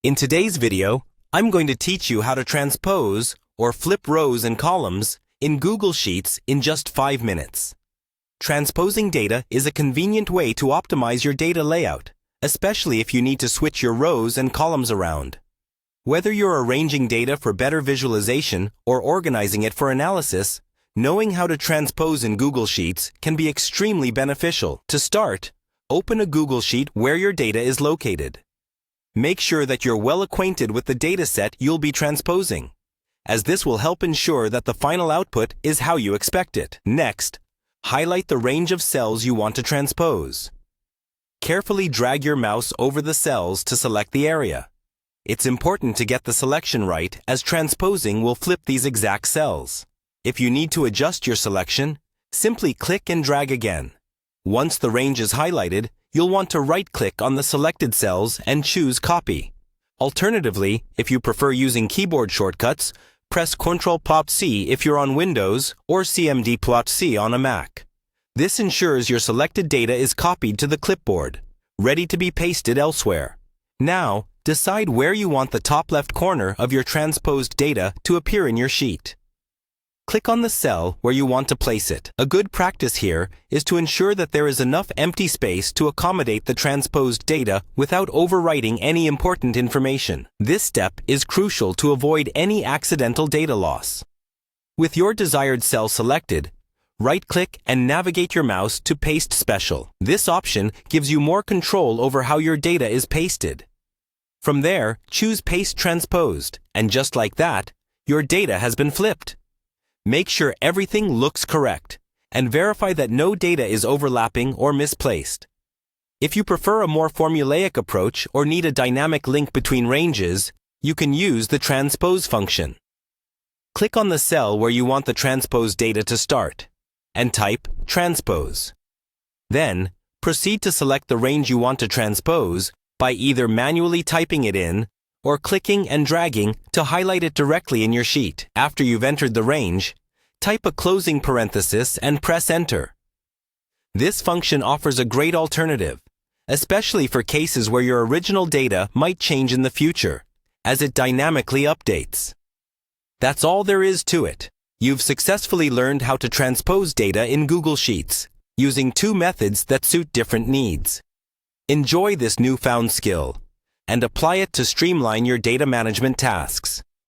In today's video, I'm going to teach you how to transpose or flip rows and columns in Google Sheets in just 5 minutes. Transposing data is a convenient way to optimize your data layout, especially if you need to switch your rows and columns around. Whether you're arranging data for better visualization or organizing it for analysis, knowing how to transpose in Google Sheets can be extremely beneficial. To start, open a Google Sheet where your data is located. Make sure that you're well acquainted with the dataset you'll be transposing, as this will help ensure that the final output is how you expect it. Next, highlight the range of cells you want to transpose. Carefully drag your mouse over the cells to select the area. It's important to get the selection right, as transposing will flip these exact cells. If you need to adjust your selection, simply click and drag again. Once the range is highlighted, you'll want to right-click on the selected cells and choose Copy. Alternatively, if you prefer using keyboard shortcuts, press Ctrl+C if you're on Windows or CMD+C on a Mac. This ensures your selected data is copied to the clipboard, ready to be pasted elsewhere. Now, decide where you want the top left corner of your transposed data to appear in your sheet. Click on the cell where you want to place it. A good practice here is to ensure that there is enough empty space to accommodate the transposed data without overwriting any important information. This step is crucial to avoid any accidental data loss. With your desired cell selected, right-click and navigate your mouse to Paste Special. This option gives you more control over how your data is pasted. From there, choose Paste Transposed, and just like that, your data has been flipped. Make sure everything looks correct, and verify that no data is overlapping or misplaced. If you prefer a more formulaic approach or need a dynamic link between ranges, you can use the Transpose function. Click on the cell where you want the transposed data to start, and type Transpose. Then, proceed to select the range you want to transpose by either manually typing it in or clicking and dragging to highlight it directly in your sheet. After you've entered the range, type a closing parenthesis and press Enter. This function offers a great alternative, especially for cases where your original data might change in the future, as it dynamically updates. That's all there is to it. You've successfully learned how to transpose data in Google Sheets, using 2 methods that suit different needs. Enjoy this newfound skill, and apply it to streamline your data management tasks.